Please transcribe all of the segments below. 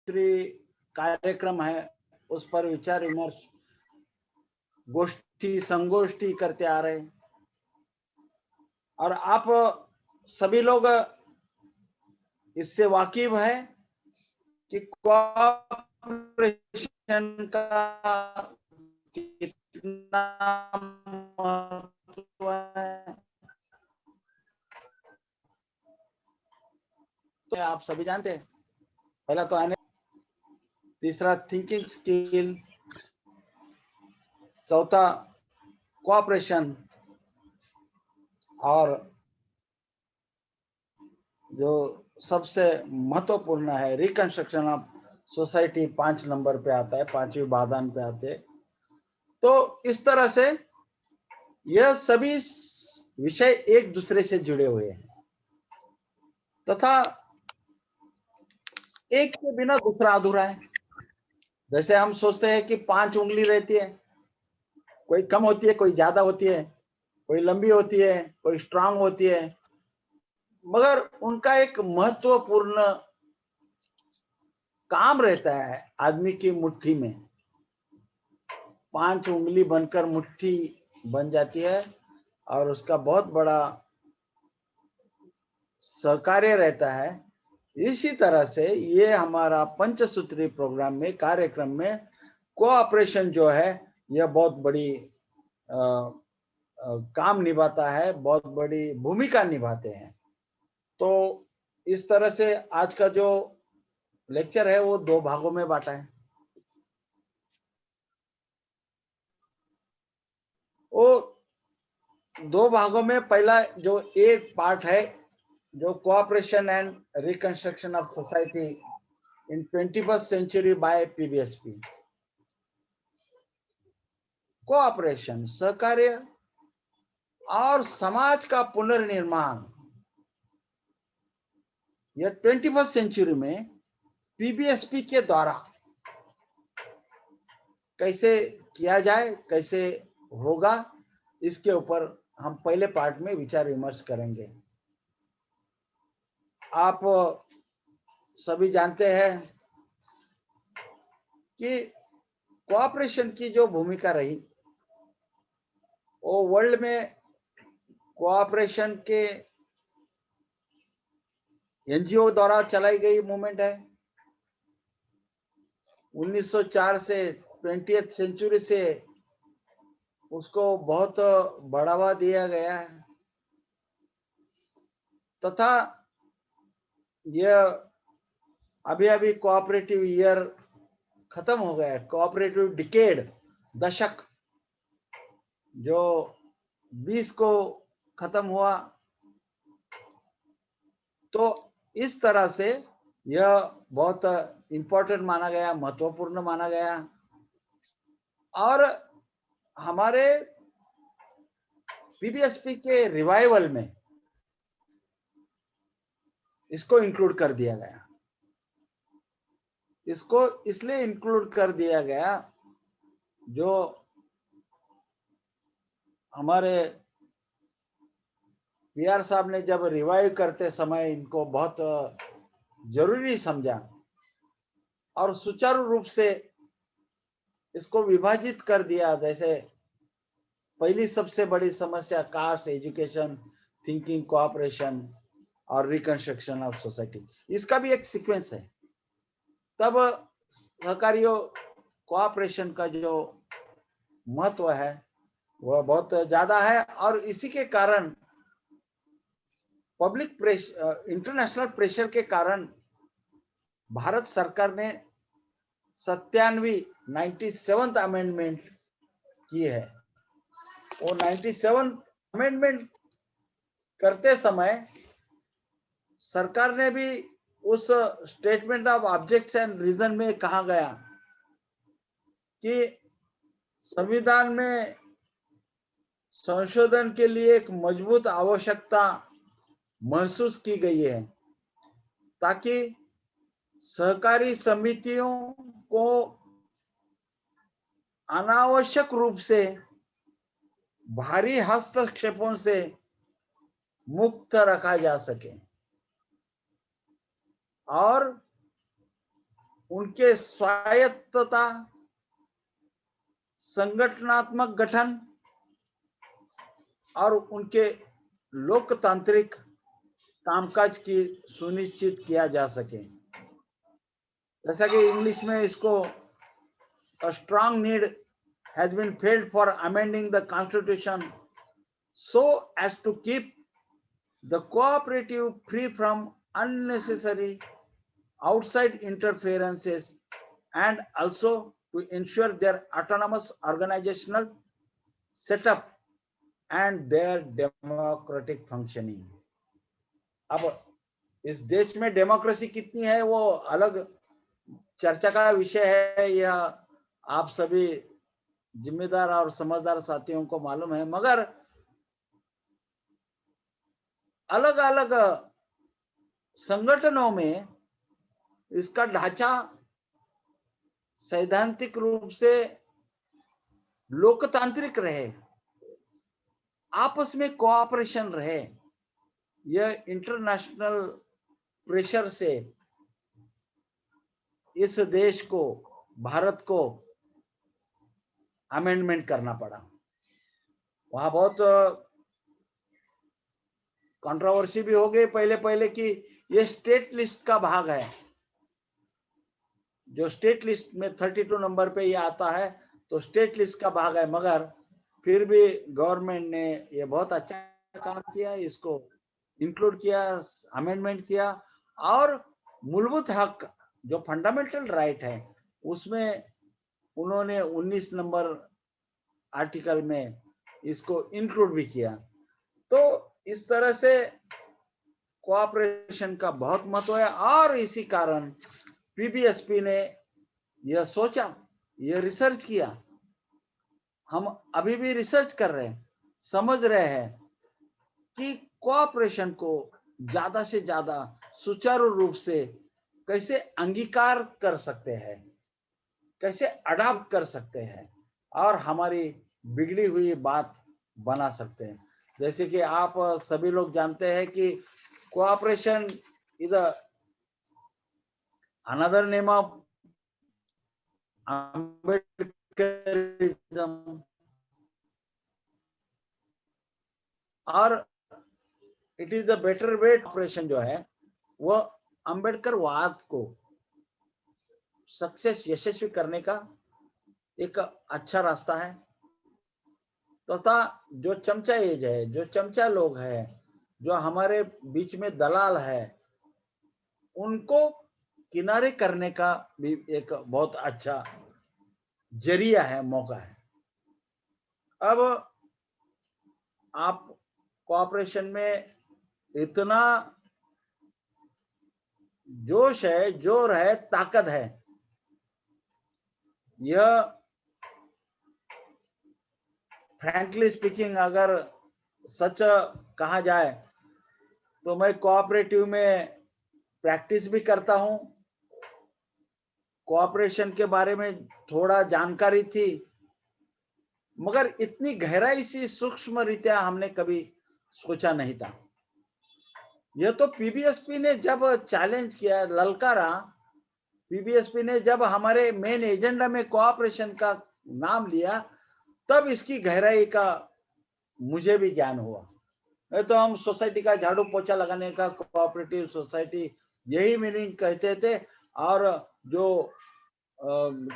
सूत्री कार्यक्रम है, उस पर विचार विमर्श, गोष्ठी संगोष्ठी करते आ रहे हैं। और आप सभी लोग इससे वाकिफ है कि कोऑपरेशन का कितना महत्व है। तो आप सभी जानते हैं, पहला तो आने, तीसरा थिंकिंग स्किल, चौथा कोऑपरेशन, और जो सबसे महत्वपूर्ण है रिकंस्ट्रक्शन ऑफ सोसाइटी 5 नंबर पे आता है, 5वीं बाधान पे आते हैं। तो इस तरह से यह सभी विषय एक दूसरे से जुड़े हुए हैं तथा एक के बिना दूसरा अधूरा है। जैसे हम सोचते हैं कि 5 उंगली रहती है, कोई कम होती है, कोई ज्यादा होती है, कोई लंबी होती है, कोई स्ट्रांग होती है, मगर उनका एक महत्वपूर्ण काम रहता है आदमी की मुट्ठी में। 5 उंगली बनकर मुट्ठी बन जाती है और उसका बहुत बड़ा सहकार्य रहता है। इसी तरह से ये हमारा पंचसूत्री प्रोग्राम में, कार्यक्रम में कोऑपरेशन जो है यह बहुत बड़ी काम निभाता है, बहुत बड़ी भूमिका निभाते हैं। तो इस तरह से आज का जो लेक्चर है वो 2 भागों में बांटा है। वो 2 भागों में, पहला जो एक पार्ट है जो cooperation and reconstruction of society in 21st century by PBSP. Cooperation, सहकार्य और समाज का पुनर्निर्माण, यह 21st सेंचुरी में पीबीएसपी के द्वारा कैसे किया जाए, कैसे होगा, इसके ऊपर हम पहले पार्ट में विचार विमर्श करेंगे। आप सभी जानते हैं कि कोऑपरेशन की जो भूमिका रही वो वर्ल्ड में कोऑपरेशन के एनजीओ द्वारा चलाई गई मूवमेंट है। 1904 से 20th सेंचुरी से उसको बहुत बढ़ावा दिया गया है तथा यह अभी कोऑपरेटिव ईयर खत्म हो गया है, कोऑपरेटिव डिकेड, दशक जो 20 को खत्म हुआ। तो इस तरह से यह बहुत इंपॉर्टेंट माना गया, महत्वपूर्ण माना गया और हमारे पीबीएसपी के रिवाइवल में इसको इंक्लूड कर दिया गया। इसको इसलिए इंक्लूड कर दिया गया, जो हमारे पीआर साहब ने जब रिवाइव करते समय इनको बहुत जरूरी समझा और सुचारू रूप से इसको विभाजित कर दिया। जैसे पहली सबसे बड़ी समस्या कास्ट, एजुकेशन, थिंकिंग, कोऑपरेशन और रिकंस्ट्रक्शन ऑफ सोसाइटी, इसका भी एक सीक्वेंस है। तब सहकारियों कोऑपरेशन का जो महत्व है वह बहुत ज्यादा है और इसी के कारण पब्लिक प्रेशर, इंटरनेशनल प्रेशर के कारण भारत सरकार ने 97th अमेंडमेंट की है। वो 97th अमेंडमेंट करते समय सरकार ने भी उस statement of objects and reason में कहा गया कि संविधान में संशोधन के लिए एक मजबूत आवश्यकता महसूस की गई है ताकि सहकारी समितियों को अनावश्यक रूप से भारी हस्तक्षेपों से मुक्त रखा जा सके और उनके स्वायत्तता, संगठनात्मक गठन और उनके लोकतांत्रिक कामकाज की सुनिश्चित किया जा सके। जैसा कि इंग्लिश में इसको a strong need has been felt for amending the constitution so as to keep the cooperative free from unnecessary outside interferences and also to ensure their autonomous organizational setup and their democratic functioning. अब इस देश में democracy कितनी है वो अलग चर्चा का विषय है, यह आप सभी जिम्मेदार और समझदार साथियों को मालूम है, मगर अलग अलग संगठनों में इसका ढांचा सैद्धांतिक रूप से लोकतांत्रिक रहे, आपस में कोऑपरेशन रहे। यह इंटरनेशनल प्रेशर से इस देश को, भारत को अमेंडमेंट करना पड़ा। वहां बहुत कंट्रोवर्सी भी हो गई पहले कि ये स्टेट लिस्ट का भाग है, जो स्टेट लिस्ट में 32 नंबर पे ये आता है, तो स्टेट लिस्ट का भाग है, मगर फिर भी गवर्नमेंट ने ये बहुत अच्छा काम किया, इसको इंक्लूड किया, अमेंडमेंट किया और मूलभूत हक जो फंडामेंटल राइट है उसमें उन्होंने 19 नंबर आर्टिकल में इसको इंक्लूड भी किया। तो इस तरह से कोऑपरेशन का बहुत महत्व है और इसी कारण पीबीएसपी ने यह सोचा, यह रिसर्च किया, हम अभी भी रिसर्च कर रहे हैं, समझ रहे हैं कि कोऑपरेशन को ज्यादा से ज्यादा सुचारू रूप से कैसे अंगीकार कर सकते हैं, कैसे अडॉप्ट कर सकते हैं और हमारी बिगड़ी हुई बात बना सकते हैं। जैसे कि आप सभी लोग जानते हैं कि cooperation is another name of Ambedkarism और it is the better way. Operation जो है वो अंबेडकर वाद को सक्सेस, यशस्वी करने का एक अच्छा रास्ता है। तथा जो चमचा एज है, जो चमचा लोग हैं, जो हमारे बीच में दलाल है, उनको किनारे करने का भी एक बहुत अच्छा जरिया है, मौका है। अब आप कोऑपरेशन में इतना जोश है, जोर है, ताकत है, यह फ्रैंकली स्पीकिंग अगर सच कहा जाए तो मैं कोऑपरेटिव में प्रैक्टिस भी करता हूं, कोऑपरेशन के बारे में थोड़ा जानकारी थी, मगर इतनी गहराई से सूक्ष्म रीत्या हमने कभी सोचा नहीं था। यह तो पीबीएसपी ने जब चैलेंज किया, ललकारा, पीबीएसपी ने जब हमारे मेन एजेंडा में कोऑपरेशन का नाम लिया, तब इसकी गहराई का मुझे भी ज्ञान हुआ। नहीं तो हम सोसाइटी का झाड़ू पोछा लगाने का कोऑपरेटिव सोसाइटी यही मीनिंग कहते थे, और जो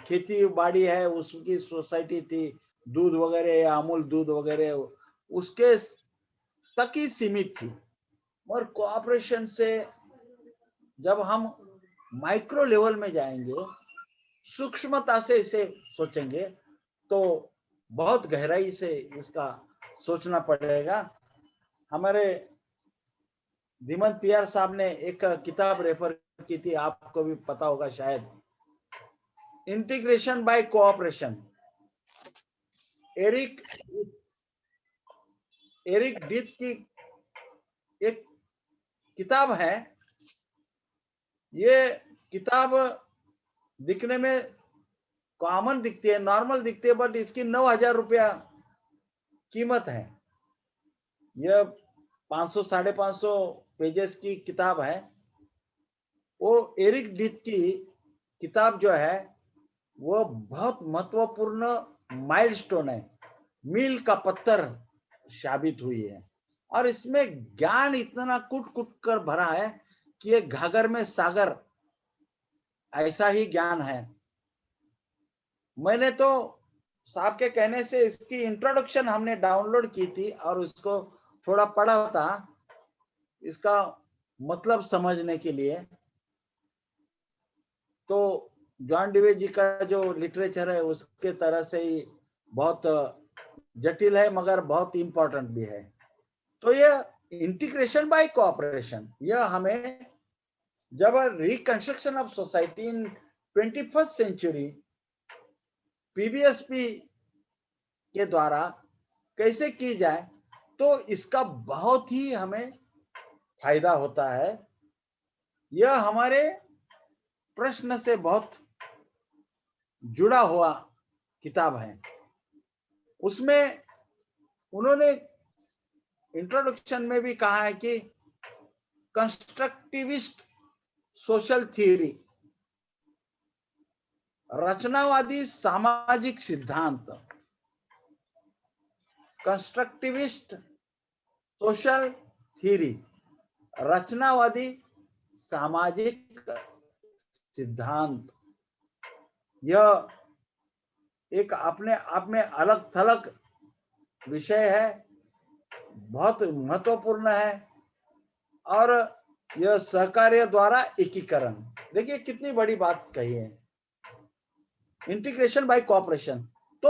खेती बाड़ी है उसकी सोसाइटी थी, दूध वगैरह या अमूल दूध वगैरह उसके तक ही सीमित थी। और कोऑपरेशन से जब हम माइक्रो लेवल में जाएंगे, सूक्ष्मता से इसे सोचेंगे, तो बहुत गहराई से इसका सोचना पड़ेगा। हमारे धीमंत पियार साहब ने एक किताब रेफर की थी, आपको भी पता होगा शायद, इंटीग्रेशन बाय कोऑपरेशन। एरिक डीथ की एक किताब है। ये किताब दिखने में कॉमन दिखती है, नॉर्मल दिखती है, बट इसकी 9,000 रुपया कीमत है। यह 500-550 पेजेस की किताब है। वो एरिक डीथ की किताब जो है वो बहुत महत्वपूर्ण माइलस्टोन है, मील का पत्थर साबित हुई है। और इसमें ज्ञान इतना कूट कूट कर भरा है कि ये घाघर में सागर ऐसा ही ज्ञान है। मैंने तो साहब के कहने से इसकी इंट्रोडक्शन हमने डाउनलोड की थी और उसको थोड़ा पढ़ा था, इसका मतलब समझने के लिए। तो जॉन डिवे जी का जो लिटरेचर है उसके तरह से ही बहुत जटिल है मगर बहुत इंपॉर्टेंट भी है। तो यह इंटीग्रेशन बाय कोऑपरेशन, यह हमें जब reconstruction of society in 21st century PBSP के द्वारा कैसे की जाए, तो इसका बहुत ही हमें फायदा होता है। यह हमारे प्रश्न से बहुत जुड़ा हुआ किताब है। उसमें उन्होंने इंट्रोडक्शन में भी कहा है कि कंस्ट्रक्टिविस्ट सोशल थ्योरी, रचनावादी सामाजिक सिद्धांत, कंस्ट्रक्टिविस्ट सोशल थ्योरी, रचनावादी सामाजिक सिद्धांत, यह एक अपने आप में अलग थलग विषय है, बहुत महत्वपूर्ण है। और यह सहकार्य द्वारा एकीकरण, देखिए कितनी बड़ी बात कही है, इंटीग्रेशन बाय कोऑपरेशन। तो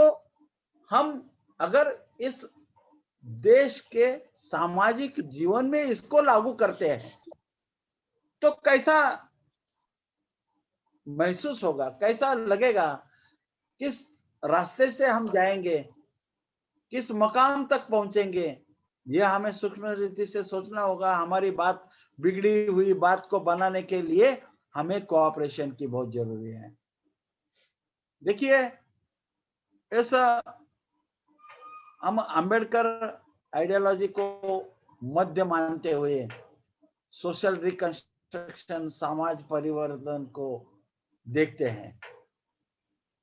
हम अगर इस देश के सामाजिक जीवन में इसको लागू करते हैं तो कैसा महसूस होगा, कैसा लगेगा, किस रास्ते से हम जाएंगे, किस मकाम तक पहुंचेंगे, यह हमें सूक्ष्म रीति से सोचना होगा। हमारी बात, बिगड़ी हुई बात को बनाने के लिए हमें कोऑपरेशन की बहुत जरूरी है। देखिए, इस हम अंबेडकर आइडियोलॉजी को मध्य मानते हुए सोशल रिकंस्ट्रक्शन, समाज परिवर्तन को देखते हैं।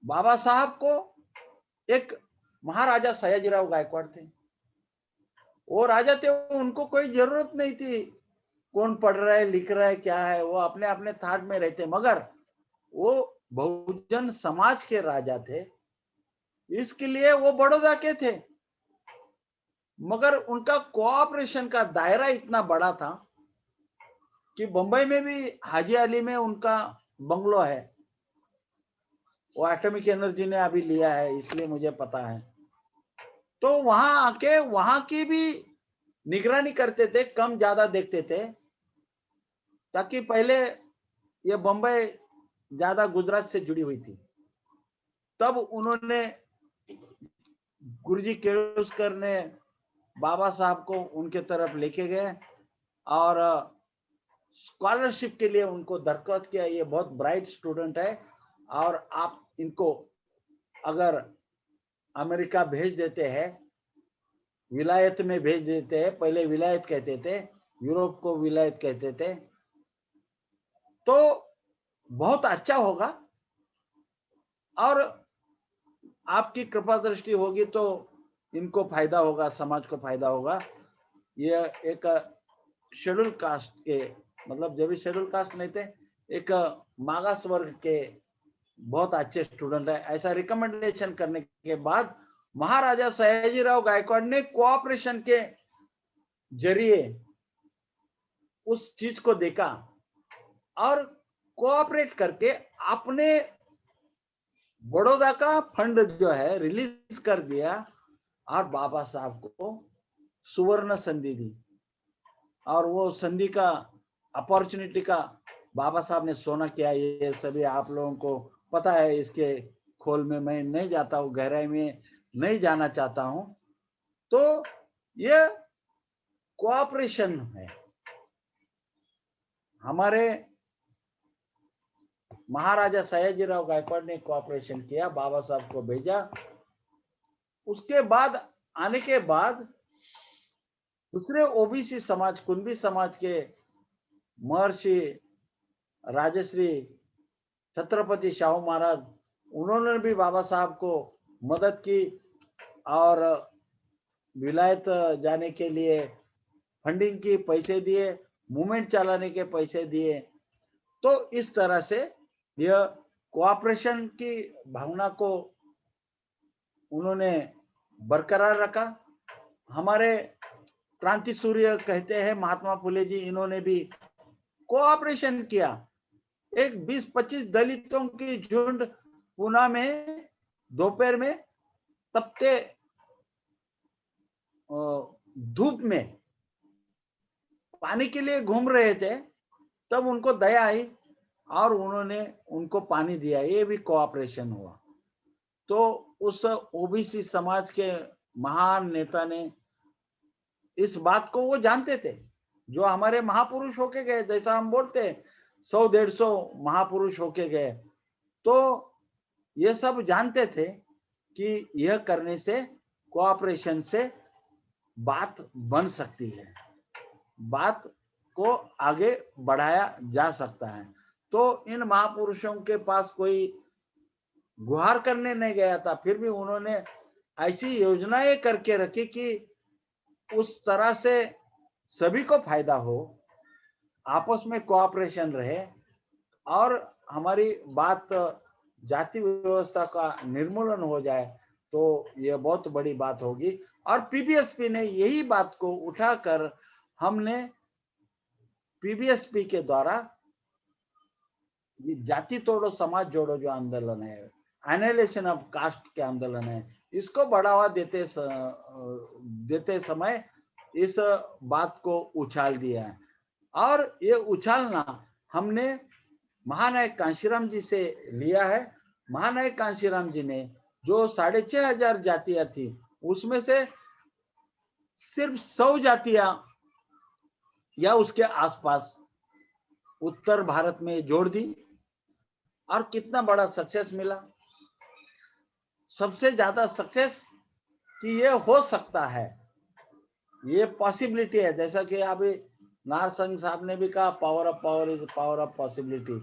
बाबा साहब को एक महाराजा सयाजीराव गायकवाड़ थे, वो राजा थे, उनको कोई जरूरत नहीं थी कौन पढ़ रहा है लिख रहा है क्या है, वो अपने अपने थाट में रहते, मगर वो बहुजन समाज के राजा थे, इसके लिए वो बड़ौदा के थे। मगर उनका कोऑपरेशन का दायरा इतना बड़ा था कि बंबई में भी हाजी अली में उनका बंगलो है, वो एटॉमिक एनर्जी ने अभी लिया है इसलिए मुझे पता है। तो वहां आके वहां की भी निगरानी करते थे, कम ज्यादा देखते थे, ताकि पहले ये बंबई ज्यादा गुजरात से जुड़ी हुई थी। तब उन्होंने, गुरुजी केळुस्कर ने बाबा साहब को उनके तरफ लेके गए और स्कॉलरशिप के लिए उनको दरख्वास्त किया, ये बहुत ब्राइट स्टूडेंट है और आप इनको अगर अमेरिका भेज देते हैं, विलायत में भेज देते हैं, पहले विलायत कहते थे, यूरोप को विलायत कहते थे, तो बहुत अच्छा होगा और आपकी कृपा दृष्टि होगी तो इनको फायदा होगा, समाज को फायदा होगा। ये एक शेड्यूल कास्ट के, मतलब जब भी शेड्यूल कास्ट नहीं थे, एक मागास वर्ग के बहुत अच्छे स्टूडेंट है, ऐसा रिकमेंडेशन करने के बाद महाराजा सयाजीराव गायकवाड़ ने कोऑपरेशन के जरिए उस चीज को देखा और कोऑपरेट करके अपने बड़ौदा का फंड जो है रिलीज कर दिया और बाबा साहब को सुवर्ण संधि दी। और वो संधि का, अपॉर्चुनिटी का बाबा साहब ने सोना किया, ये सभी आप लोगों को पता है, इसके खोल में मैं नहीं जाता हूं, गहराई में नहीं जाना चाहता हूं। तो ये कोऑपरेशन है, हमारे महाराजा सयाजीराव गायकवाड़ ने कोऑपरेशन किया, बाबा साहब को भेजा। उसके बाद आने के बाद दूसरे ओबीसी समाज, कुंभी समाज के महर्षि राजश्री छत्रपति शाहू महाराज, उन्होंने भी बाबा साहब को मदद की और विलायत जाने के लिए फंडिंग की, पैसे दिए, मूवमेंट चलाने के पैसे दिए। तो इस तरह से यह कोऑपरेशन की भावना को उन्होंने बरकरार रखा। हमारे क्रांति सूर्य कहते हैं महात्मा फुले जी, इन्होंने भी कोऑपरेशन किया। एक 20-25 दलितों की झुंड पूना में दोपहर में तपते धूप में पानी के लिए घूम रहे थे, तब उनको दया आई और उन्होंने उनको पानी दिया। ये भी कोऑपरेशन हुआ। तो उस ओबीसी समाज के महान नेता ने इस बात को वो जानते थे, जो हमारे महापुरुष होके गए, जैसा हम बोलते हैं 100-150 महापुरुष होके गए, तो ये सब जानते थे कि यह करने से, कोऑपरेशन से बात बन सकती है, बात को आगे बढ़ाया जा सकता है। तो इन महापुरुषों के पास कोई गुहार करने नहीं गया था, फिर भी उन्होंने ऐसी योजनाएं करके रखी कि उस तरह से सभी को फायदा हो, आपस में कोऑपरेशन रहे और हमारी बात जाति व्यवस्था का निर्मूलन हो जाए, तो यह बहुत बड़ी बात होगी। और पीबीएसपी ने यही बात को उठाकर, हमने पीबीएसपी के द्वारा ये जाति तोड़ो समाज जोड़ो जो आंदोलन है, एनालिसिस ऑफ कास्ट के आंदोलन है, इसको बढ़ावा देते समय इस बात को उछाल दिया है। और ये उछालना हमने महानायक कांशीराम जी से लिया है। महानायक कांशीराम जी ने जो 6,500 जातियां थी, उसमें से सिर्फ 100 जातियां या उसके आसपास उत्तर भारत में जोड़ दी, और कितना बड़ा सक्सेस मिला। सबसे ज्यादा सक्सेस कि ये हो सकता है, ये पॉसिबिलिटी है, जैसा कि अभी नारसिंह साहब ने भी कहा, power of power is power of possibility,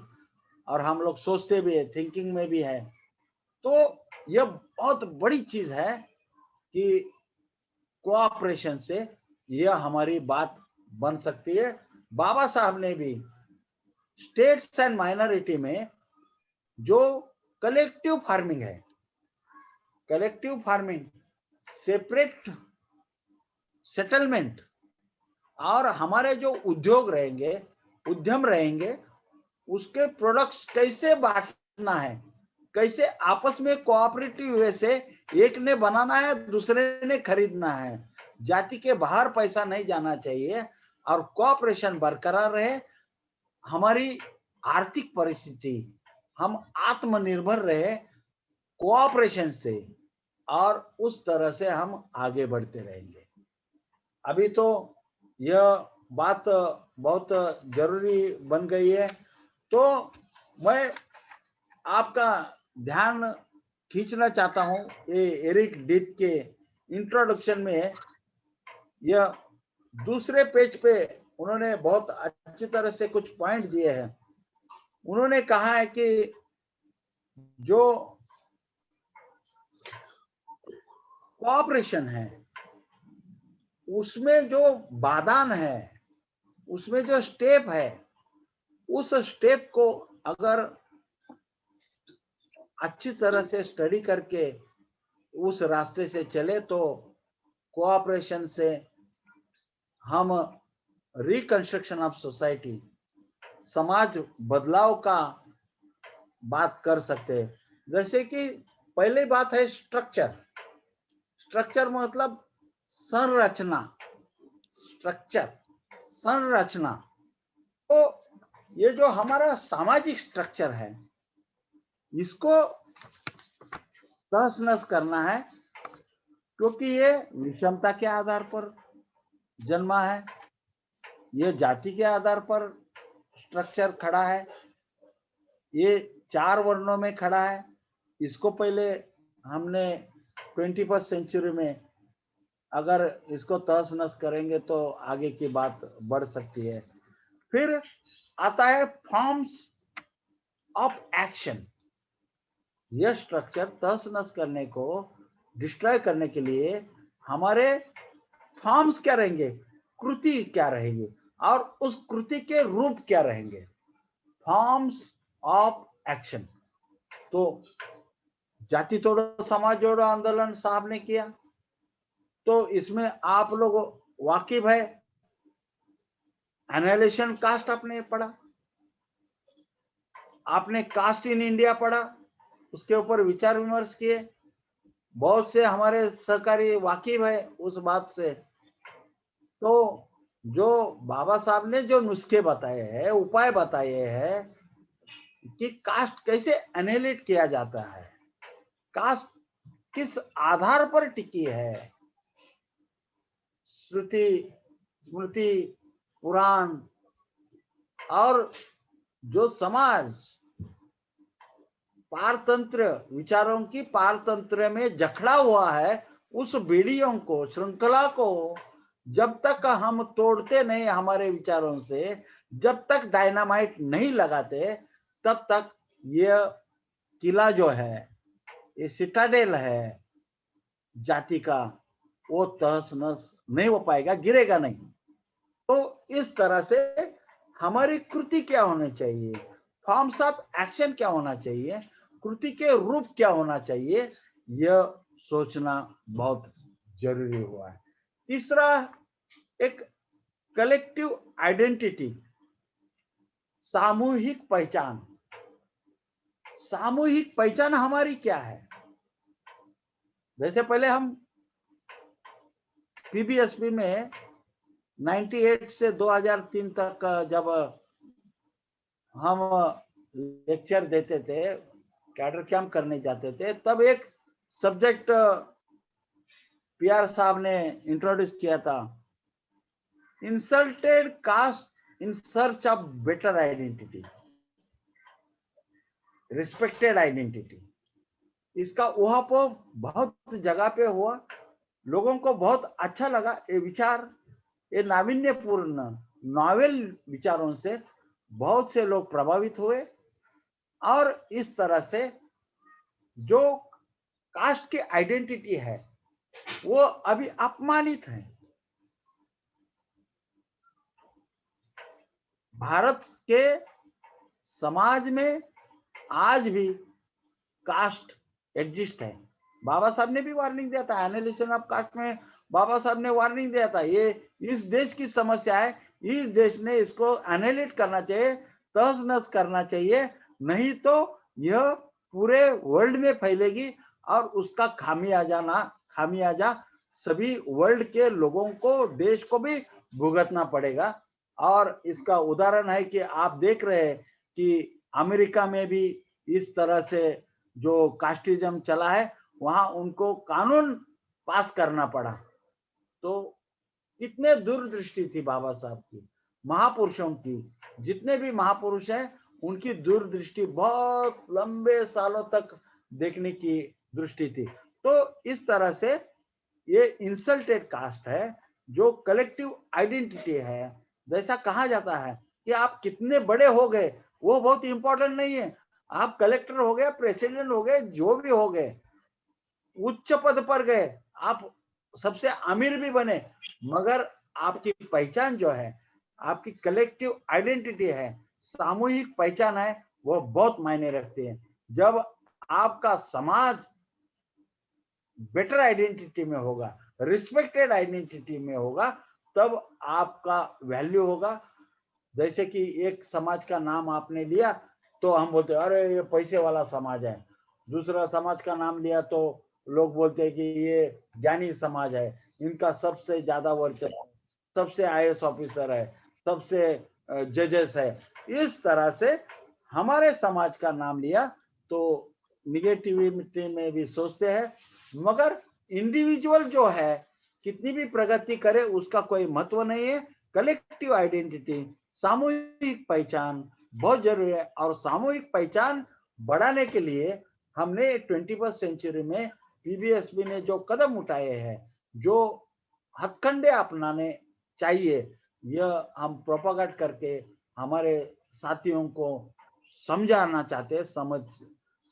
और हम लोग सोचते भी है, थिंकिंग में भी है। तो यह बहुत बड़ी चीज है कि कोऑपरेशन से यह हमारी बात बन सकती है। बाबा साहब ने भी स्टेट्स एंड माइनॉरिटी में जो कलेक्टिव फार्मिंग है, कलेक्टिव फार्मिंग, सेपरेट सेटलमेंट, और हमारे जो उद्योग रहेंगे, उद्यम रहेंगे, उसके प्रोडक्ट्स कैसे बांटना है, कैसे आपस में कोऑपरेटिव वे से एक ने बनाना है, दूसरे ने खरीदना है। जाति के बाहर पैसा नहीं जाना चाहिए और कोऑपरेशन बरकरार रहे। हमारी आर्थिक परिस्थिति, हम आत्मनिर्भर रहे कोऑपरेशन से, और उस तरह से हम आगे बढ़ते रहेंगे। अभी तो यह बात बहुत जरूरी बन गई है। तो मैं आपका ध्यान खींचना चाहता हूं, ये एरिक डीप के इंट्रोडक्शन में यह दूसरे पेज पे उन्होंने बहुत अच्छी तरह से कुछ पॉइंट दिए हैं। उन्होंने कहा है कि जो कोऑपरेशन है, उसमें जो बादान है, उसमें जो स्टेप है, उस स्टेप को अगर अच्छी तरह से स्टडी करके उस रास्ते से चले, तो कोऑपरेशन से हम रिकंस्ट्रक्शन ऑफ सोसाइटी, समाज बदलाव का बात कर सकते हैं। जैसे कि पहली बात है स्ट्रक्चर। स्ट्रक्चर मतलब संरचना, स्ट्रक्चर संरचना। तो ये जो हमारा सामाजिक स्ट्रक्चर है, इसको तहस नहस करना है, क्योंकि ये विषमता के आधार पर जन्मा है, ये जाति के आधार पर स्ट्रक्चर खड़ा है, ये 4 वर्णों में खड़ा है। इसको पहले हमने 21st सेंचुरी में अगर इसको तहस नहस करेंगे तो आगे की बात बढ़ सकती है। फिर आता है फॉर्म्स ऑफ एक्शन। यह स्ट्रक्चर तहस नहस करने को, डिस्ट्रॉय करने के लिए हमारे फॉर्म्स क्या रहेंगे, कृति क्या रहेगी, और उस कृति के रूप क्या रहेंगे, फॉर्म्स ऑफ एक्शन। तो जाति तोड़ो समाज जोड़ो आंदोलन साहब ने किया, तो इसमें आप लोग वाकिफ है, एनालिसिस कास्ट आपने पढ़ा, आपने कास्ट इन इंडिया पढ़ा, उसके ऊपर विचार विमर्श किए, बहुत से हमारे सहकारी वाकिफ है उस बात से। तो जो बाबा साहब ने जो नुस्खे बताए हैं, उपाय बताए हैं कि कास्ट कैसे एनालिट किया जाता है, कास्ट किस आधार पर टिकी है, श्रुति स्मृति पुराण, और जो समाज पारतंत्र विचारों की पारतंत्र में जकड़ा हुआ है, उस बेड़ियों को, श्रृंखला को जब तक हम तोड़ते नहीं हमारे विचारों से, जब तक डायनामाइट नहीं लगाते, तब तक यह किला जो है, ये सिटाडेल है जाति का, वो तहस नहस नहीं हो पाएगा, गिरेगा नहीं। तो इस तरह से हमारी कृति क्या होनी चाहिए, फॉर्म्स ऑफ एक्शन क्या होना चाहिए, कृति के रूप क्या होना चाहिए, यह सोचना बहुत जरूरी हुआ है। तीसरा, एक कलेक्टिव आइडेंटिटी, सामूहिक पहचान। सामूहिक पहचान हमारी क्या है? जैसे पहले हम पीबीएसपी में 98 से 2003 तक जब हम लेक्चर देते थे, कैडर कैंप करने जाते थे, तब एक सब्जेक्ट पीआर साहब ने इंट्रोड्यूस किया था, insulted caste in search of better identity, respected identity. इसका ऊहापोह बहुत जगह पे हुआ, लोगों को बहुत अच्छा लगा ये विचार, ये नाविन्यपूर्ण नॉवेल विचारों से बहुत से लोग प्रभावित हुए, और इस तरह से जो कास्ट की आइडेंटिटी है वो अभी अपमानित है। भारत के समाज में आज भी कास्ट एग्जिस्ट है। बाबा साहब ने भी वार्निंग दिया था, एनालिसिस ऑफ कास्ट में बाबा साहब ने वार्निंग दिया था, ये इस देश की समस्या है, इस देश ने इसको एनालिट करना चाहिए, तहस नहस करना चाहिए, नहीं तो यह पूरे वर्ल्ड में फैलेगी और उसका खामियाजा सभी वर्ल्ड के लोगों को, देश को भी भुगतना पड़ेगा। और इसका उदाहरण है कि आप देख रहे हैं कि अमेरिका में भी इस तरह से जो कास्टिज्म चला है, वहां उनको कानून पास करना पड़ा। तो कितने दूरदृष्टि थी बाबा साहब की, महापुरुषों की, जितने भी महापुरुष हैं उनकी दूरदृष्टि बहुत लंबे सालों तक देखने की दृष्टि थी। तो इस तरह से ये इंसल्टेड कास्ट है, जो कलेक्टिव आइडेंटिटी है। जैसा कहा जाता है कि आप कितने बड़े हो गए वो बहुत इंपॉर्टेंट नहीं है, आप कलेक्टर हो गए, प्रेसिडेंट हो गए, जो भी हो गए, उच्च पद पर गए, आप सबसे अमीर भी बने, मगर आपकी पहचान जो है, आपकी कलेक्टिव आइडेंटिटी है, सामूहिक पहचान है, वो बहुत मायने रखती है। जब आपका समाज बेटर आइडेंटिटी में होगा, रिस्पेक्टेड आइडेंटिटी में होगा, तब आपका वैल्यू होगा। जैसे कि एक समाज का नाम आपने लिया तो हम बोलते हैं अरे ये पैसे वाला समाज है, दूसरा समाज का नाम लिया तो लोग बोलते हैं कि ये ज्ञानी समाज है, इनका सबसे ज्यादा वर्चस्व, सबसे आईएएस ऑफिसर है, सबसे जजेस है। इस तरह से हमारे समाज का नाम लिया तो निगेटिविटी में भी सोचते हैं, मगर इंडिविजुअल जो है कितनी भी प्रगति करे उसका कोई महत्व नहीं है। कलेक्टिव आइडेंटिटी, सामूहिक पहचान बहुत जरूरी है, और सामूहिक पहचान बढ़ाने के लिए हमने 21st सेंचुरी में पीबीएसबी ने जो कदम उठाए हैं, जो हथकंडे अपनाने चाहिए, यह हम प्रोपागेट करके हमारे साथियों को समझाना चाहते हैं,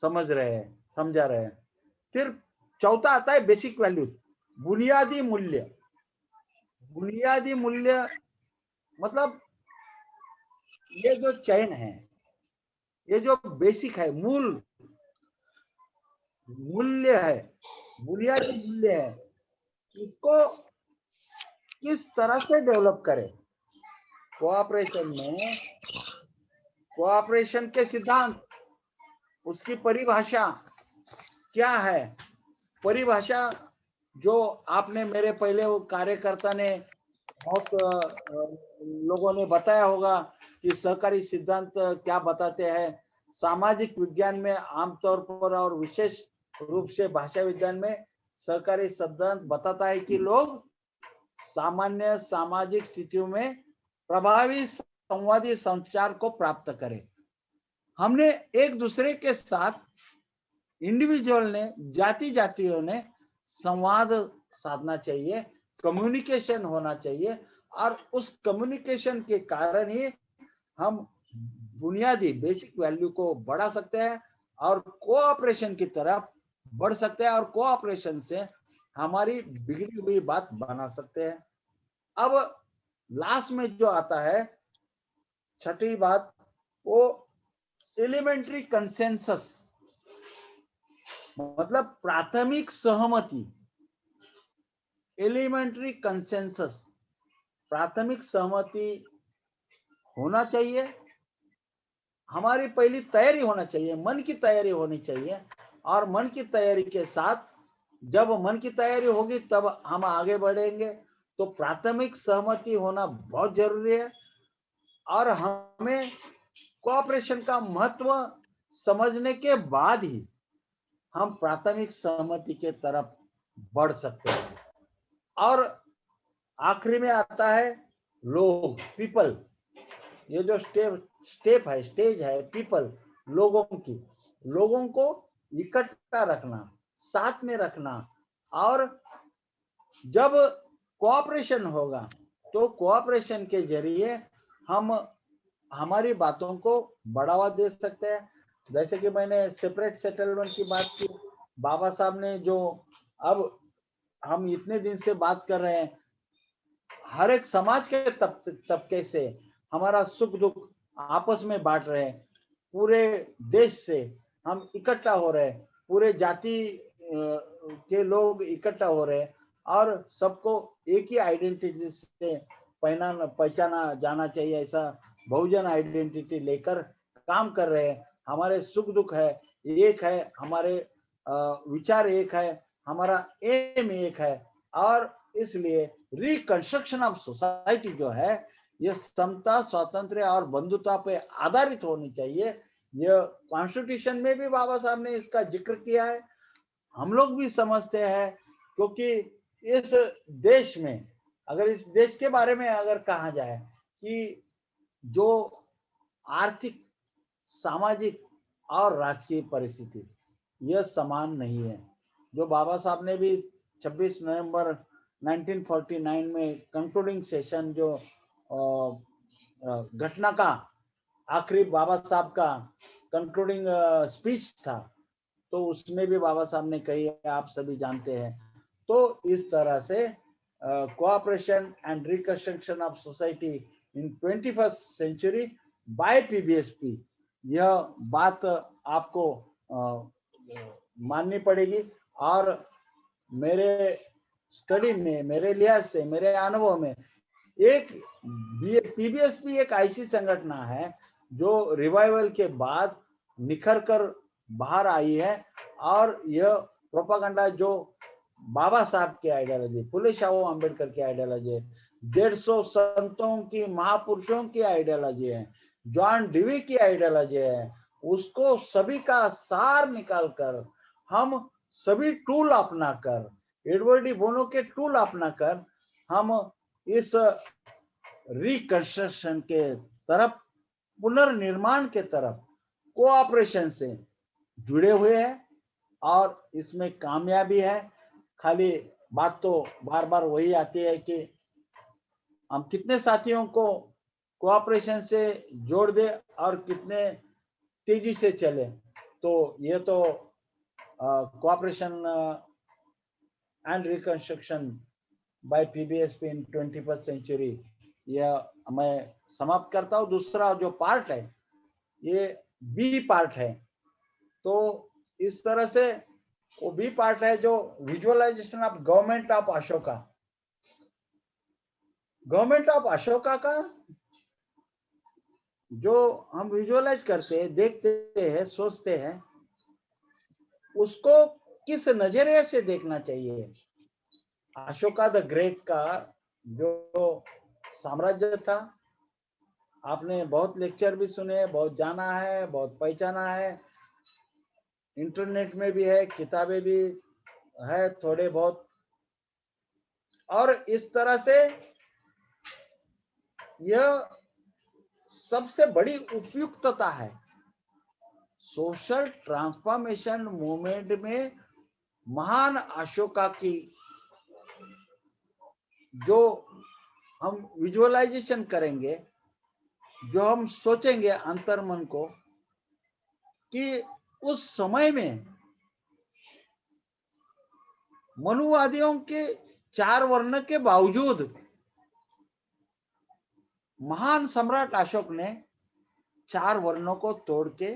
समझ रहे हैं, समझा रहे हैं। फिर चौथा आता है बेसिक वैल्यू, बुनियादी मूल्य। बुनियादी मूल्य मतलब ये जो चयन है, ये जो बेसिक है, मूल्य है, बुनियादी मूल्य है, इसको किस तरह से डेवलप करें। कोऑपरेशन में कोऑपरेशन के सिद्धांत, उसकी परिभाषा क्या है, परिभाषा जो आपने मेरे पहले वो कार्यकर्ता ने बहुत लोगों ने बताया होगा कि सहकारी सिद्धांत क्या बताते हैं। सामाजिक विज्ञान में आमतौर पर और विशेष रूप से भाषा विज्ञान में सहकारी सिद्धांत बताता है कि लोग सामान्य सामाजिक स्थितियों में प्रभावी संवादी संचार को प्राप्त करें। हमने एक दूसरे के साथ, इंडिविजुअल ने, जातियों ने संवाद साधना चाहिए, कम्युनिकेशन होना चाहिए, और उस कम्युनिकेशन के कारण ही हम बुनियादी बेसिक वैल्यू को बढ़ा सकते हैं और कोऑपरेशन की तरफ बढ़ सकते हैं, और कोऑपरेशन से हमारी बिगड़ी हुई बात बना सकते हैं। अब लास्ट में जो आता है, छठी बात, वो एलिमेंट्री कंसेंसस, मतलब प्राथमिक सहमति। एलिमेंट्री कंसेंसस, प्राथमिक सहमति होना चाहिए। हमारी पहली तैयारी होना चाहिए, मन की तैयारी होनी चाहिए, और मन की तैयारी के साथ, जब मन की तैयारी होगी तब हम आगे बढ़ेंगे। तो प्राथमिक सहमति होना बहुत जरूरी है, और हमें कोऑपरेशन का महत्व समझने के बाद ही हम प्राथमिक सहमति के तरफ बढ़ सकते हैं। और आखिरी में आता है लोग, पीपल। ये जो स्टेज है पीपल, लोगों को इकट्ठा रखना, साथ में रखना। और जब कोऑपरेशन होगा तो कोऑपरेशन के जरिए हम हमारी बातों को बढ़ावा दे सकते हैं। जैसे कि मैंने सेपरेट सेटलमेंट की बात की, बाबा साहब ने जो, अब हम इतने दिन से बात कर रहे हैं, हर एक समाज के तबके से हमारा सुख दुख आपस में बांट रहे हैं, पूरे देश से हम इकट्ठा हो रहे हैं, पूरे जाति के लोग इकट्ठा हो रहे हैं, और सबको एक ही आइडेंटिटी से पहचाना जाना चाहिए, ऐसा बहुजन आइडेंटिटी लेकर काम कर रहे हैं। हमारे सुख दुख है एक है, हमारे विचार एक है, हमारा एम एक है, और इसलिए रिकंस्ट्रक्शन ऑफ सोसाइटी जो है, ये समता, स्वातंत्र्य और बंधुता पे आधारित होनी चाहिए। यह कॉन्स्टिट्यूशन में भी बाबा साहब ने इसका जिक्र किया है, हम लोग भी समझते हैं। क्योंकि इस देश में, अगर इस देश के बारे में अगर कहा जाए कि जो आर्थिक, सामाजिक और राजकीय परिस्थिति यह समान नहीं है, जो बाबा साहब ने भी 26 नवंबर 1949 में कंक्लूडिंग सेशन, जो घटना का आखिरी बाबा साहब का कंक्लूडिंग स्पीच था, तो उसमें भी बाबा साहब ने कही है, आप सभी जानते हैं। तो इस तरह से cooperation and reconstruction of society in 21st century by PBSP, यह बात आपको माननी पड़ेगी। और मेरे स्टडी में, मेरे लिहाज से, मेरे अनुभव में, एक पीबीएसपी एक ऐसी संगठन है जो रिवाइवल के बाद निखर कर बाहर आई है, और यह प्रोपागंडा जो बाबा साहब की आइडियोलॉजी, फुले शाह अम्बेडकर की आइडियोलॉजी है, 150 संतों की, महापुरुषों की आइडियोलॉजी है, जॉन डिवी की आइडियोलॉजी है, उसको सभी का सार निकालकर हम सभी टूल अपनाकर, एडवर्ड डी बोनो के टूल अपनाकर, हम इस रिकंस्ट्रक्शन के तरफ, पुनर्निर्माण के तरफ, कोऑपरेशन से जुड़े हुए हैं, और इसमें कामयाबी है। खाली बात तो बार बार वही आती है कि हम कितने साथियों को कोऑपरेशन से जोड़ दे और कितने तेजी से चले। तो ये तो cooperation and reconstruction by PBSP in 21st century, यह मैं समाप्त करता हूँ। दूसरा जो पार्ट है ये बी पार्ट है। तो इस तरह से वो बी पार्ट है जो visualization of government of Ashoka. Government of Ashoka का जो हम विजुअलाइज करते हैं, देखते हैं, सोचते हैं, उसको किस नजरिए से देखना चाहिए। अशोका द ग्रेट का जो साम्राज्य था, आपने बहुत लेक्चर भी सुने, बहुत जाना है, बहुत पहचाना है, इंटरनेट में भी है, किताबें भी है थोड़े बहुत। और इस तरह से यह सबसे बड़ी उपयुक्तता है सोशल ट्रांसफॉर्मेशन मूवमेंट में। महान अशोका की जो हम विजुअलाइजेशन करेंगे, जो हम सोचेंगे अंतर्मन को, कि उस समय में मनुवादियों के 4 वर्ण के बावजूद महान सम्राट अशोक ने 4 वर्णों को तोड़ के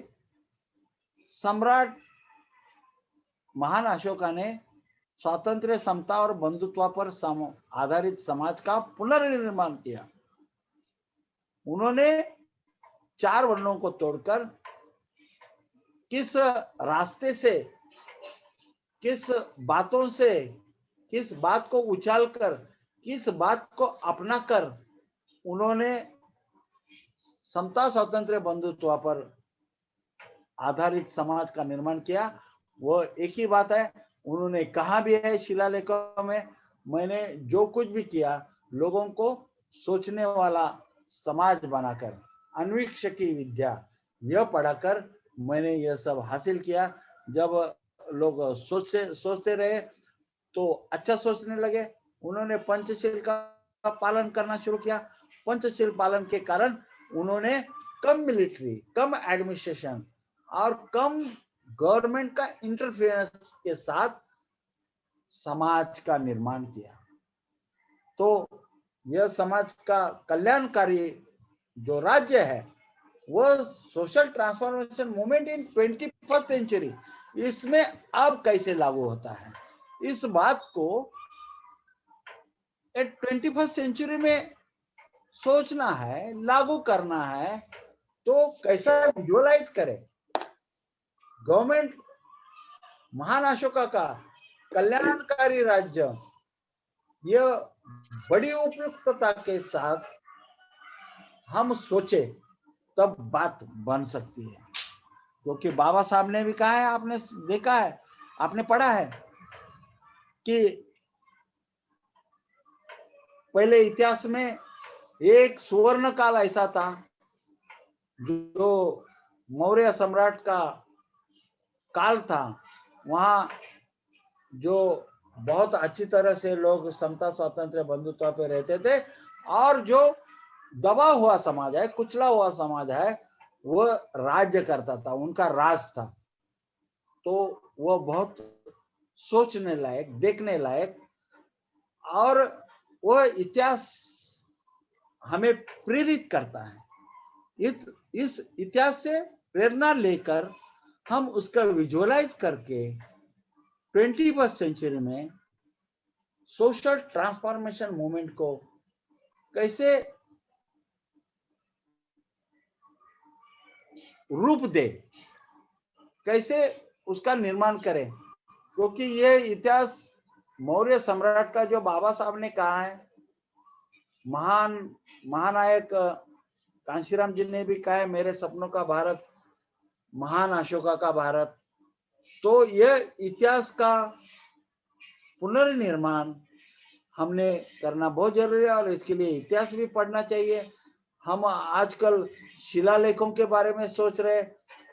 सम्राट महान अशोका ने स्वातंत्र्य, समता और बंधुत्व पर आधारित समाज का पुनर्निर्माण किया। उन्होंने 4 वर्णों को तोड़कर किस रास्ते से, किस बातों से, किस बात को उछालकर, किस बात को अपनाकर उन्होंने समता, स्वातंत्र्य, बंधुत्व पर आधारित समाज का निर्माण किया, वो एक ही बात है। उन्होंने कहा भी है शिलालेखों में, मैंने जो कुछ भी किया लोगों को सोचने वाला समाज बनाकर, अन्वीक्षकी विद्या यह पढ़ाकर मैंने यह सब हासिल किया। जब लोग सोचते रहे तो अच्छा सोचने लगे। उन्होंने पंचशील का पालन करना शुरू किया। पंचशील पालन के कारण उन्होंने कम मिलिट्री, कम एडमिनिस्ट्रेशन और कम गवर्नमेंट का इंटरफेरेंस के साथ समाज का निर्माण किया। तो यह समाज का कल्याणकारी जो राज्य है वो social transformation movement in 21st century, इसमें अब कैसे लागू होता है, इस बात को 21st सेंचुरी में सोचना है, लागू करना है। तो कैसा विजुअलाइज करें। गवर्नमेंट महान अशोका का कल्याणकारी राज्य, यह बड़ी उपयुक्तता के साथ हम सोचे तब बात बन सकती है। क्योंकि बाबा साहब ने भी कहा है, आपने देखा है, आपने पढ़ा है कि पहले इतिहास में एक सुवर्ण काल ऐसा था जो मौर्य सम्राट का काल था। वहां जो बहुत अच्छी तरह से लोग समता, स्वातंत्र्य, बंधुत्व पे रहते थे, और जो दबा हुआ समाज है, कुचला हुआ समाज है, वो राज्य करता था, उनका राज था। तो वो बहुत सोचने लायक, देखने लायक, और वह इतिहास हमें प्रेरित करता है। इस इतिहास से प्रेरणा लेकर हम उसका विजुअलाइज करके 21st सेंचुरी में सोशल ट्रांसफॉर्मेशन मूवमेंट को कैसे रूप दे, कैसे उसका निर्माण करें। क्योंकि ये इतिहास मौर्य सम्राट का, जो बाबा साहब ने कहा है, महान महानायक कांशीराम जी ने भी कहा है, मेरे सपनों का भारत, महान अशोका का भारत। तो यह इतिहास का पुनर्निर्माण हमने करना बहुत जरूरी है, और इसके लिए इतिहास भी पढ़ना चाहिए। हम आजकल शिलालेखों के बारे में सोच रहे,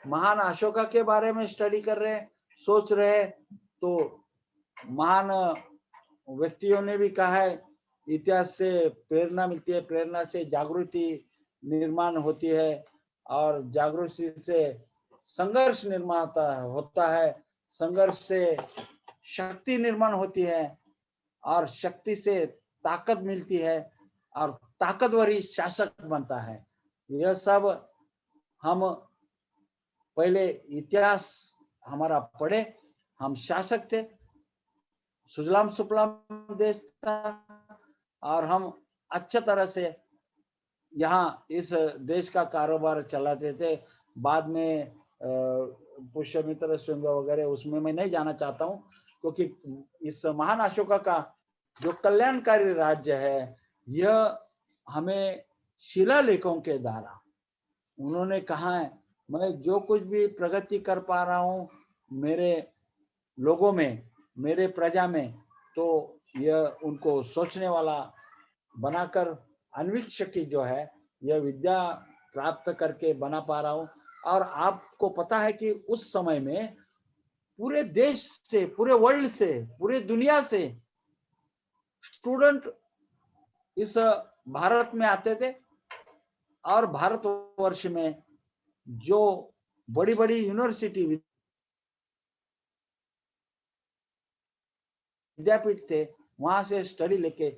महान अशोका के बारे में स्टडी कर रहे, सोच रहे। तो महान व्यक्तियों ने भी कहा है, इतिहास से प्रेरणा मिलती है, प्रेरणा से जागृति निर्माण होती है, और जागृति से संघर्ष निर्माण होता है, संघर्ष से शक्ति निर्माण होती है और शक्ति से ताकत मिलती है और ताकतवर ही शासक बनता है। यह सब हम पहले इतिहास हमारा पढ़े, हम शासक थे, सुजलाम सुफलाम देश था और हम अच्छी तरह से यहाँ इस देश का कारोबार चलाते थे। बाद में पुष्यमित्र श्रृंग वगैरह उसमें मैं नहीं जाना चाहता हूँ, क्योंकि इस महान अशोका का जो कल्याणकारी राज्य है, यह हमें शिलालेखों के द्वारा उन्होंने कहा है, मैं जो कुछ भी प्रगति कर पा रहा हूँ मेरे लोगों में, मेरे प्रजा में, तो यह उनको सोचने वाला बनाकर अन्वीक्षकी जो है यह विद्या प्राप्त करके बना पा रहा हूँ। और आपको पता है कि उस समय में पूरे देश से, पूरे वर्ल्ड से, पूरे दुनिया से स्टूडेंट इस भारत में आते थे और भारतवर्ष में जो बड़ी बड़ी यूनिवर्सिटी विद्यापीठ थे, वहां से स्टडी लेके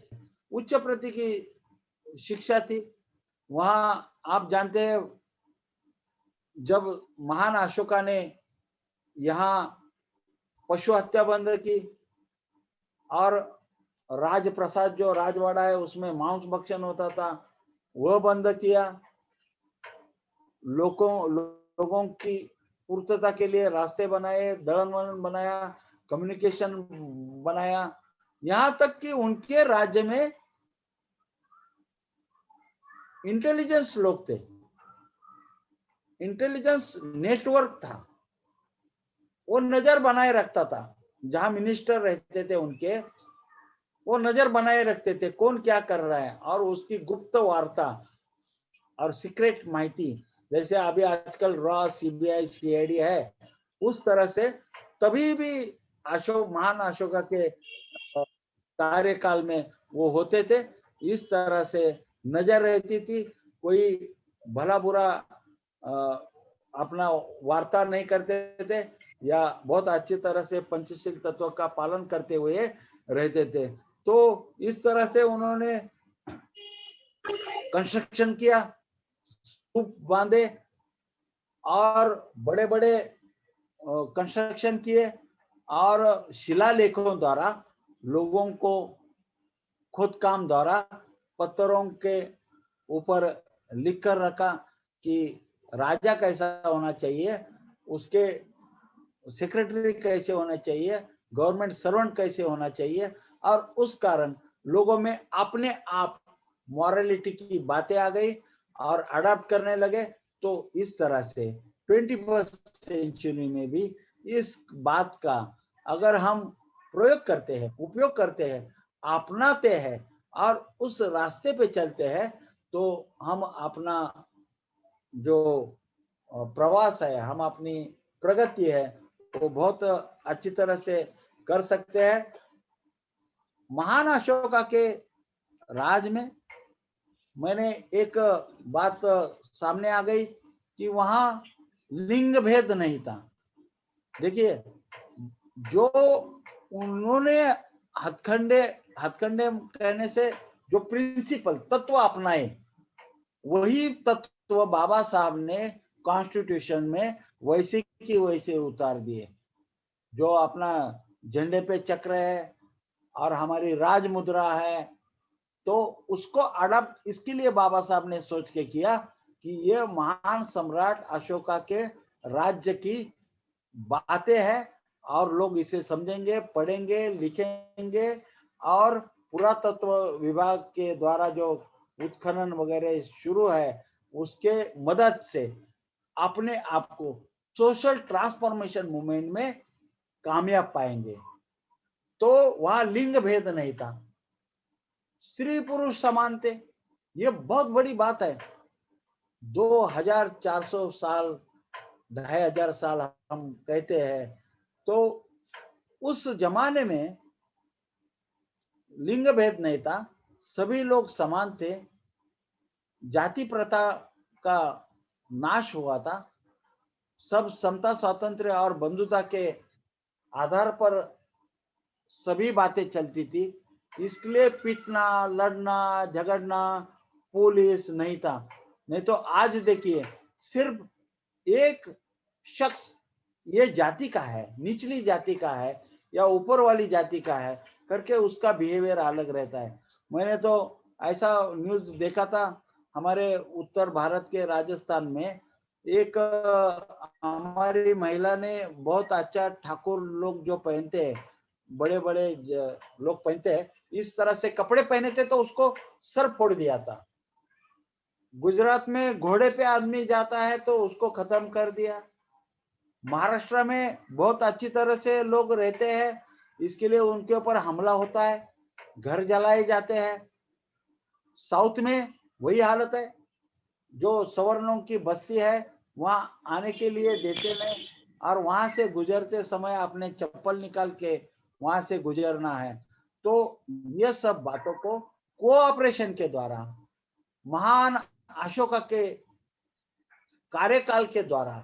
उच्च प्रति की शिक्षा थी। वहां आप जानते हैं, जब महान अशोका ने यहाँ पशु हत्या बंद की और राजप्रसाद जो राजवाड़ा है उसमें मांस भक्षण होता था, वह बंद किया। लोगों की पूर्तता के लिए रास्ते बनाए, दलन वलन बनाया, कम्युनिकेशन बनाया। यहां तक कि उनके राज्य में इंटेलिजेंस लोग थे, इंटेलिजेंस नेटवर्क था, वो नजर बनाए रखता था। जहां मिनिस्टर रहते थे उनके, वो नजर बनाए रखते थे कौन क्या कर रहा है, और उसकी गुप्त वार्ता और सीक्रेट माहिती, जैसे अभी आजकल रॉ, सीबीआई, सीआईडी है, उस तरह से तभी भी महान अशोका के कार्यकाल में वो होते थे। इस तरह से नजर रहती थी, कोई भला बुरा अपना वार्ता नहीं करते थे या बहुत अच्छी तरह से पंचशील तत्व का पालन करते हुए रहते थे। तो इस तरह से उन्होंने कंस्ट्रक्शन किया, स्तूप बांधे और बड़े बड़े कंस्ट्रक्शन किए और शिलालेखों द्वारा लोगों को खुद काम द्वारा पत्थरों के ऊपर लिख कर रखा कि राजा कैसा होना चाहिए, उसके सेक्रेटरी कैसे होना चाहिए, गवर्नमेंट सर्वेंट कैसे होना चाहिए। और उस कारण लोगों में अपने आप मॉरलिटी की बातें आ गई और अडॉप्ट करने लगे। तो इस तरह से 21st सेंचुरी में भी इस बात का अगर हम प्रयोग करते हैं, उपयोग करते हैं, अपनाते हैं और उस रास्ते पे चलते हैं, तो हम अपना जो प्रवास है, हम अपनी प्रगति है, वो बहुत अच्छी तरह से कर सकते हैं। महान अशोका के राज में मैंने एक बात सामने आ गई कि वहां लिंग भेद नहीं था। देखिए, जो उन्होंने हथकंडे हथकंडे कहने से जो प्रिंसिपल तत्व अपनाए, वही तत्व बाबा साहब ने कॉन्स्टिट्यूशन में वैसे की वैसे उतार दिए। जो अपना झंडे पे चक्र है और हमारी राज मुद्रा है, तो उसको अडॉप्ट इसके लिए बाबा साहब ने सोच के किया कि ये महान सम्राट अशोका के राज्य की बातें हैं और लोग इसे समझेंगे, पढ़ेंगे, लिखेंगे। और पुरातत्व विभाग के द्वारा जो उत्खनन वगैरह शुरू है, उसके मदद से अपने आप को सोशल ट्रांसफॉर्मेशन मूवमेंट में कामयाब पाएंगे। तो वहां लिंग भेद नहीं था, स्त्री पुरुष समान थे। ये बहुत बड़ी बात है। 2400 साल, 2500 साल हम कहते हैं, तो उस जमाने में लिंग भेद नहीं था, सभी लोग समान थे। जाति प्रथा का नाश हुआ था, सब समता स्वातंत्र्य और बंधुता के आधार पर सभी बातें चलती थी, इसलिए पीटना, लड़ना, झगड़ना, पुलिस नहीं था। नहीं तो आज देखिए, सिर्फ एक शख्स ये जाति का है, निचली जाति का है या ऊपर वाली जाति का है करके उसका बिहेवियर अलग रहता है। मैंने तो ऐसा न्यूज देखा था, हमारे उत्तर भारत के राजस्थान में एक हमारी महिला ने बहुत अच्छा, ठाकुर लोग जो पहनते हैं, बड़े बड़े लोग पहनते हैं, इस तरह से कपड़े पहने थे तो उसको सर फोड़ दिया था। गुजरात में घोड़े पे आदमी जाता है तो उसको खत्म कर दिया। महाराष्ट्र में बहुत अच्छी तरह से लोग रहते हैं, इसके लिए उनके ऊपर हमला होता है, घर जलाए जाते हैं। साउथ में वही हालत है, जो सवर्णों की बस्ती है वहां आने के लिए देते नहीं, और वहां से गुजरते समय अपने चप्पल निकाल के वहां से गुजरना है। तो ये सब बातों को कोऑपरेशन के द्वारा, महान अशोका के कार्यकाल के द्वारा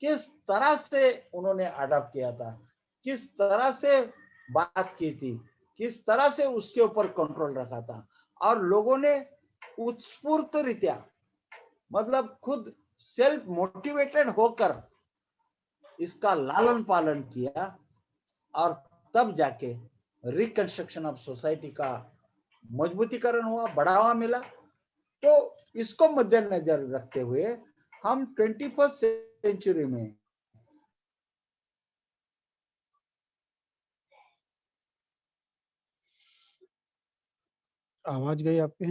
किस तरह से उन्होंने अडॉप्ट किया था, किस तरह से बात की थी, किस तरह से उसके ऊपर कंट्रोल रखा था, और लोगों ने उत्स्फूर्त रीत्या, मतलब खुद सेल्फ मोटिवेटेड होकर इसका लालन पालन किया, और तब जाके रिकंस्ट्रक्शन ऑफ सोसाइटी का मजबूतीकरण हुआ, बढ़ावा मिला। तो इसको मद्देनजर रखते हुए हम 21st सेंचुरी में आवाज गई आपके?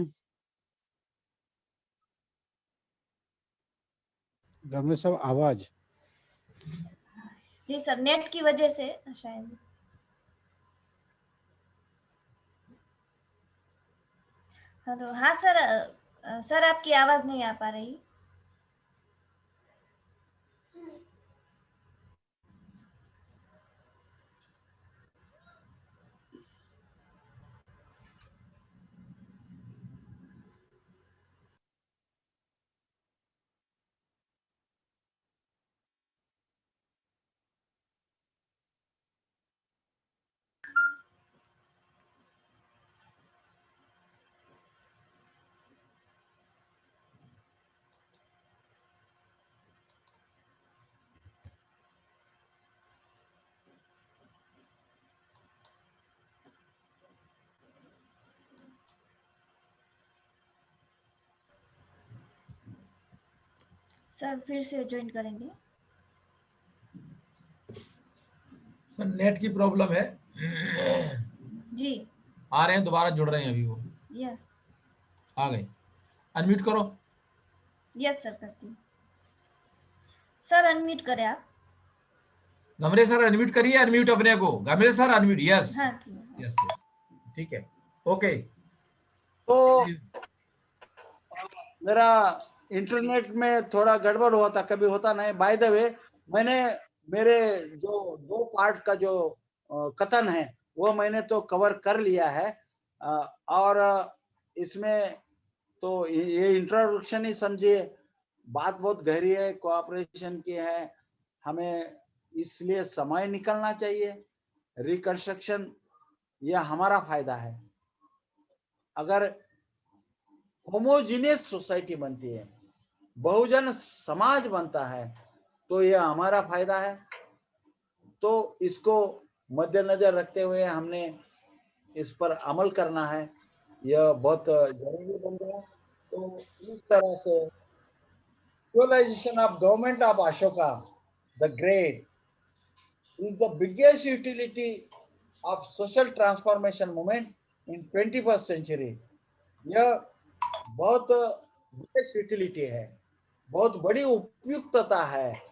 गमले साहब आवाज? जी सर, नेट की वजह से शायद। हेलो, हाँ सर। सर आपकी आवाज नहीं आ पा रही। सर फिर से ज्वाइन करेंगे। सर नेट की प्रॉब्लम है जी आ रहे हैं, दोबारा जुड़ रहे हैं अभी वो। यस आ गए, अनम्यूट करो। यस सर, करती हूँ। सर अनम्यूट करें आप। गमरे सर अनम्यूट करिए, अनम्यूट अपने को। गमरे सर अनम्यूट, यस हाँ यस यस, ठीक है, ओके। तो मेरा इंटरनेट में थोड़ा गड़बड़ हुआ था, कभी होता नहीं। बाय द वे, मैंने मेरे जो 2 पार्ट का जो कथन है वो मैंने तो कवर कर लिया है, और इसमें तो ये इंट्रोडक्शन ही समझिए, बात बहुत गहरी है, कोऑपरेशन की है, हमें इसलिए समय निकलना चाहिए। रिकंस्ट्रक्शन ये हमारा फायदा है। अगर होमोजीनियस सोसाइटी बनती है, बहुजन समाज बनता है, तो यह हमारा फायदा है। तो इसको मद्देनजर रखते हुए हमने इस पर अमल करना है, यह बहुत जरूरी बन गया। तो इस तरह से Actualization of government of Ashoka the Great is the biggest utility of social transformation movement in 21st century. यह बहुत बिगेस्ट यूटिलिटी है, बहुत बड़ी उपयुक्तता है।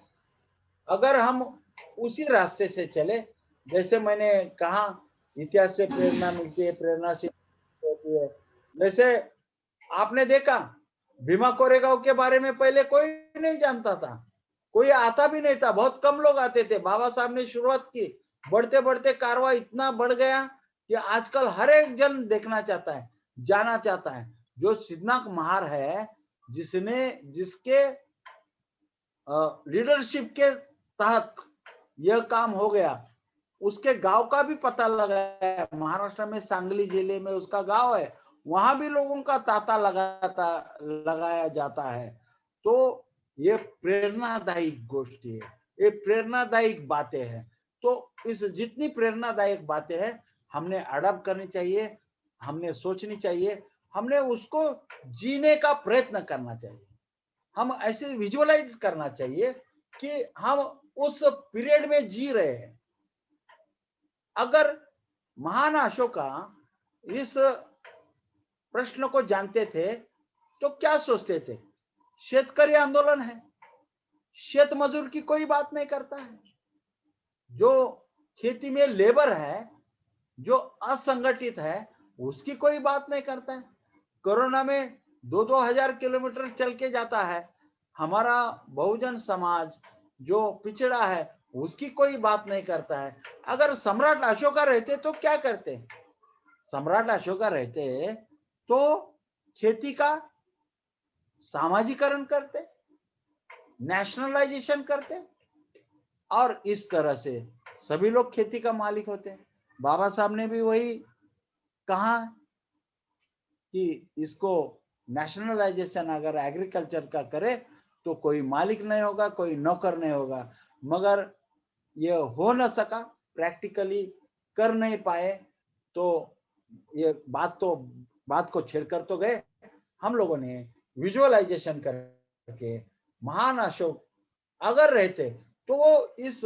अगर हम उसी रास्ते से चले, जैसे मैंने कहा, इतिहास से प्रेरणा मिलती है, प्रेरणा से होती है। जैसे आपने देखा, भीमा कोरेगांव के बारे में पहले कोई नहीं जानता था, कोई आता भी नहीं था, बहुत कम लोग आते थे। बाबा साहब ने शुरुआत की, बढ़ते बढ़ते कारवा इतना बढ़ गया कि आजकल हर एक जन देखना चाहता है, जाना चाहता है। जो सिद्धनाथ महार है, जिसके लीडरशिप के तहत यह काम हो गया। उसके गांव का भी पता लगाया, महाराष्ट्र में सांगली जिले में उसका गांव है, वहां भी लोगों का तांता लगाया जाता है। तो ये प्रेरणादायी गोष्ठी है, ये प्रेरणादायक बातें हैं। तो इस जितनी प्रेरणादायक बातें हैं हमने अडॉप्ट करनी चाहिए, हमने सोचनी चाहिए, हमने उसको जीने का प्रयत्न करना चाहिए। हम ऐसे विजुअलाइज करना चाहिए कि हम उस पीरियड में जी रहे हैं। अगर महान अशोका इस प्रश्न को जानते थे तो क्या सोचते थे? शेतकरी आंदोलन है, शेत मजदूर की कोई बात नहीं करता है, जो खेती में लेबर है, जो असंगठित है, उसकी कोई बात नहीं करता है। कोरोना में 2-2 हजार किलोमीटर चल के जाता है। हमारा बहुजन समाज जो पिछड़ा है उसकी कोई बात नहीं करता है। अगर सम्राट अशोका रहते तो क्या करते? सम्राट अशोका रहते तो खेती का सामाजिकरण करते, नेशनलाइजेशन करते, और इस तरह से सभी लोग खेती का मालिक होते हैं। बाबा साहब ने भी वही कहा कि इसको नेशनलाइजेशन अगर एग्रीकल्चर का करे तो कोई मालिक नहीं होगा, कोई नौकर नहीं होगा। मगर ये हो न सका, प्रैक्टिकली कर नहीं पाए। तो ये बात को छेड़कर तो गए। हम लोगों ने विजुअलाइजेशन करके महान अशोक अगर रहते तो वो इस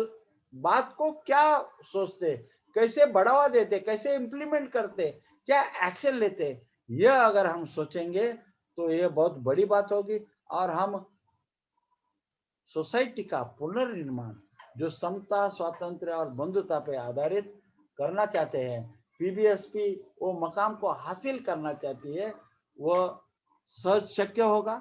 बात को क्या सोचते, कैसे बढ़ावा देते, कैसे इंप्लीमेंट करते, क्या एक्शन लेते, यह अगर हम सोचेंगे तो यह बहुत बड़ी बात होगी। और हम सोसाइटी का पुनर्निर्माण जो समता, स्वातंत्र्य और बंधुता पे आधारित करना चाहते हैं, पीबीएसपी वो मकाम को हासिल करना चाहती है, वह सहज शक्य होगा।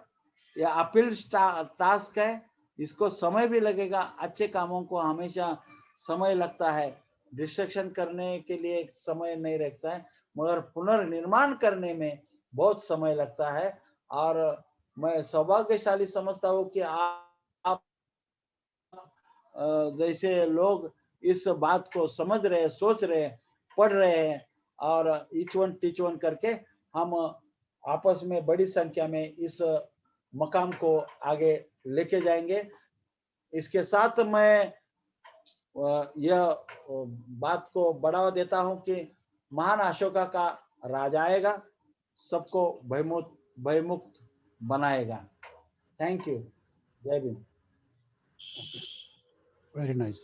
यह अपील टास्क है, इसको समय भी लगेगा। अच्छे कामों को हमेशा समय लगता है, डिस्ट्रक्शन करने के लिए समय नहीं रहता है, मगर पुनर्निर्माण करने में बहुत समय लगता है। और मैं सौभाग्यशाली समझता हूँ कि आप जैसे लोग इस बात को समझ रहे हैं, सोच रहे हैं, पढ़ रहे हैं, और ईच वन टीच वन करके हम आपस में बड़ी संख्या में इस मकाम को आगे लेके जाएंगे। इसके साथ मैं यह बात को बढ़ावा देता हूं कि महान अशोका का राज आएगा, सबको भयमुक्त बनाएगा। Thank you. जय भीम। Very nice.